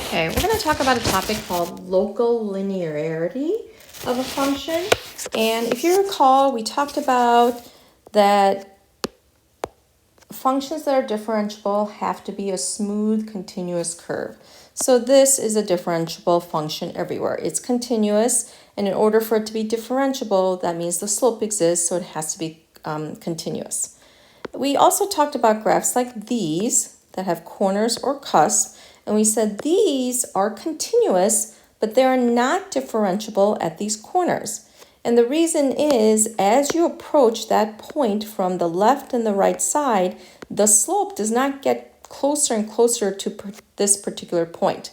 Okay, we're going to talk about a topic called local linearity of a function. And if you recall, we talked about that functions that are differentiable have to be a smooth, continuous curve. So this is a differentiable function everywhere. It's continuous, and in order for it to be differentiable, that means the slope exists, so it has to be continuous. We also talked about graphs like these that have corners or cusps, and we said these are continuous, but they are not differentiable at these corners. And the reason is, as you approach that point from the left and the right side, the slope does not get closer and closer to this particular point.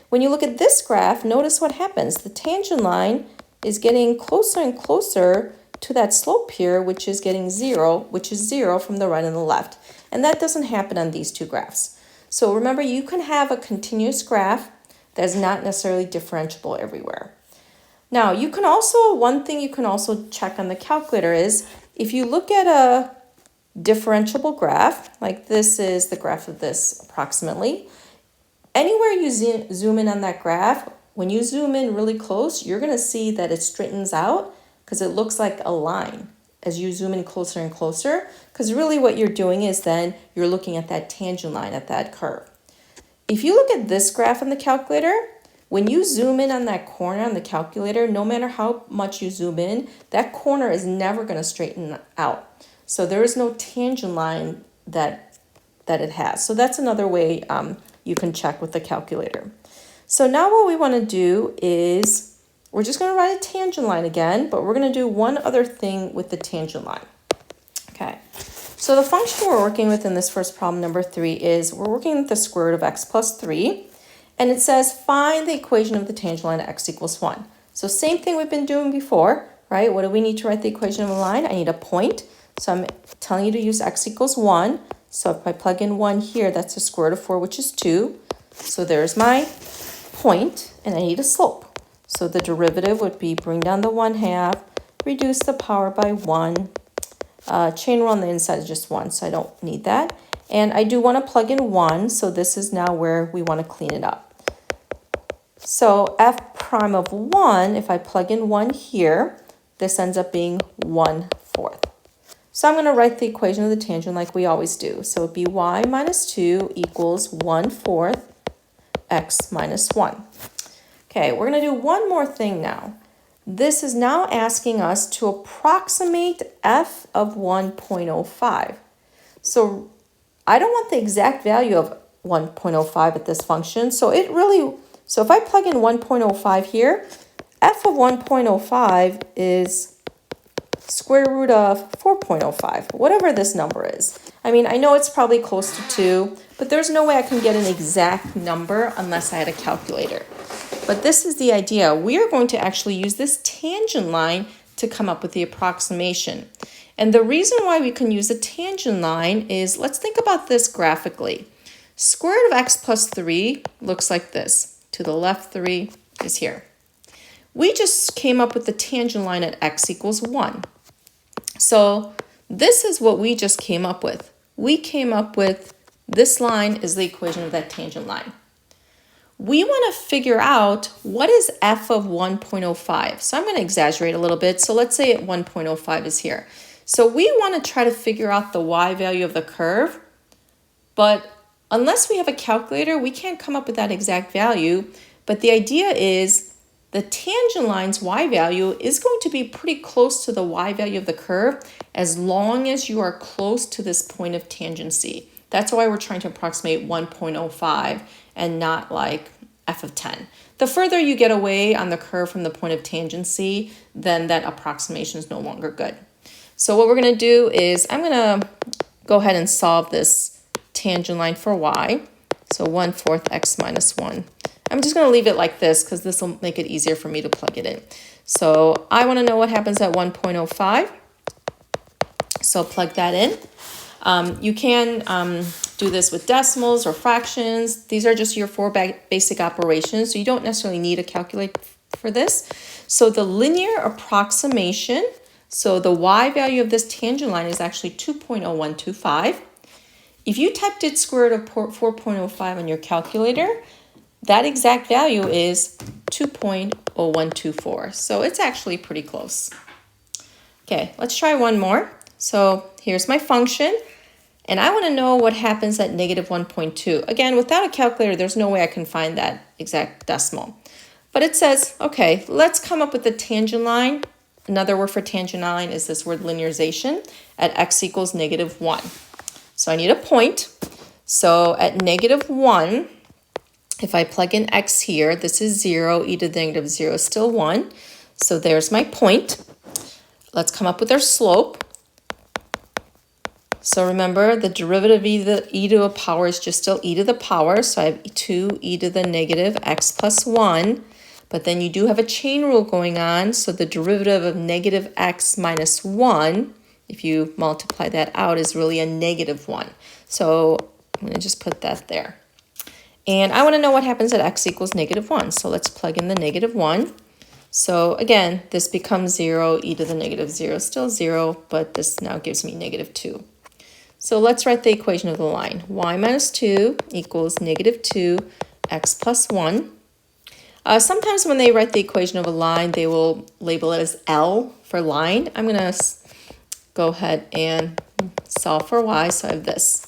When you look at this graph, notice what happens. The tangent line is getting closer and closer to that slope here, which is getting zero, which is zero from the right and the left. And that doesn't happen on these two graphs. So remember, you can have a continuous graph that is not necessarily differentiable everywhere. Now, you can also, one thing you can also check on the calculator is, if you look at a differentiable graph, like this is the graph of this approximately, anywhere you zoom in on that graph, when you zoom in really close, you're going to see that it straightens out because it looks like a line as you zoom in closer and closer, because really what you're doing is then you're looking at that tangent line at that curve. If you look at this graph on the calculator, when you zoom in on that corner on the calculator, no matter how much you zoom in, that corner is never going to straighten out. So there is no tangent line that it has. So that's another way you can check with the calculator. So now what we want to do is, we're just going to write a tangent line again, but we're going to do one other thing with the tangent line. Okay, so the function we're working with in this first problem, number 3, is we're working with the square root of x plus 3. And it says find the equation of the tangent line at x equals 1. So same thing we've been doing before, right? What do we need to write the equation of a line? I need a point. So I'm telling you to use x equals 1. So if I plug in 1 here, that's the square root of 4, which is 2. So there's my point, and I need a slope. So the derivative would be bring down the 1/2, reduce the power by 1. Chain rule on the inside is just 1, so I don't need that. And I do want to plug in 1, so this is now where we want to clean it up. So f prime of 1, if I plug in 1 here, this ends up being 1/4. So I'm going to write the equation of the tangent like we always do. So it would be y minus 2 equals 1/4 x minus 1. Okay, we're going to do one more thing now. This is now asking us to approximate f of 1.05. So I don't want the exact value of 1.05 at this function. So if I plug in 1.05 here, f of 1.05 is square root of 4.05, whatever this number is. I mean, I know it's probably close to 2, but there's no way I can get an exact number unless I had a calculator. But this is the idea. We are going to actually use this tangent line to come up with the approximation. And the reason why we can use a tangent line is, let's think about this graphically. Square root of x plus 3 looks like this. To the left, 3 is here. We just came up with the tangent line at x equals 1. So this is what we just came up with. We came up with this line is the equation of that tangent line. We want to figure out what is f of 1.05. So I'm going to exaggerate a little bit. So let's say 1.05 is here. So we want to try to figure out the y value of the curve, but unless we have a calculator, we can't come up with that exact value. But the idea is the tangent line's y value is going to be pretty close to the y value of the curve as long as you are close to this point of tangency. That's why we're trying to approximate 1.05 and not like f of 10. The further you get away on the curve from the point of tangency, then that approximation is no longer good. So what we're going to do is I'm going to go ahead and solve this tangent line for y. So 1/4 x minus 1. I'm just going to leave it like this because this will make it easier for me to plug it in. So I want to know what happens at 1.05. So plug that in. You can do this with decimals or fractions. These are just your 4 basic operations, so you don't necessarily need a calculator for this. So the linear approximation, so the y value of this tangent line is actually 2.0125. If you typed it square root of 4.05 on your calculator, that exact value is 2.0124. So it's actually pretty close. Okay, let's try one more. So here's my function, and I want to know what happens at negative 1.2. Again, without a calculator, there's no way I can find that exact decimal. But it says, okay, let's come up with a tangent line. Another word for tangent line is this word linearization at x equals negative 1. So I need a point. So at negative 1, if I plug in x here, this is 0, e to the negative 0 is still 1. So there's my point. Let's come up with our slope. So remember, the derivative of e to a power is just still e to the power. So I have 2e to the negative x plus 1. But then you do have a chain rule going on. So the derivative of negative x minus 1, if you multiply that out, is really a negative 1. So I'm going to just put that there. And I want to know what happens at x equals negative 1. So let's plug in the negative 1. So again, this becomes 0, e to the negative 0, still 0, but this now gives me negative 2. So let's write the equation of the line. Y minus 2 equals negative 2, x plus 1. Sometimes when they write the equation of a line, they will label it as L for line. I'm going to go ahead and solve for y, so I have this.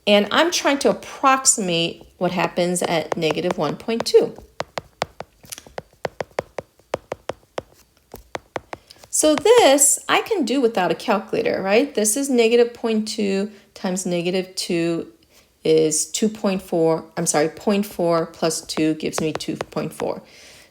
And I'm trying to approximate what happens at negative 1.2. So this I can do without a calculator, right? This is negative 0.2 times negative 2 is 2.4, I'm sorry, 0.4 plus 2 gives me 2.4.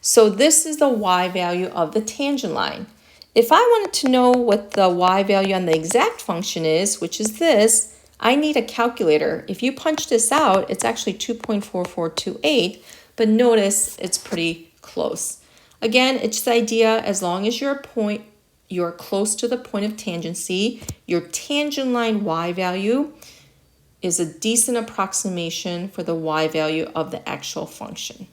So this is the y value of the tangent line. If I wanted to know what the y value on the exact function is, which is this, I need a calculator. If you punch this out, it's actually 2.4428, but notice it's pretty close. Again, it's the idea, as long as you're close to the point of tangency, your tangent line y value is a decent approximation for the y value of the actual function.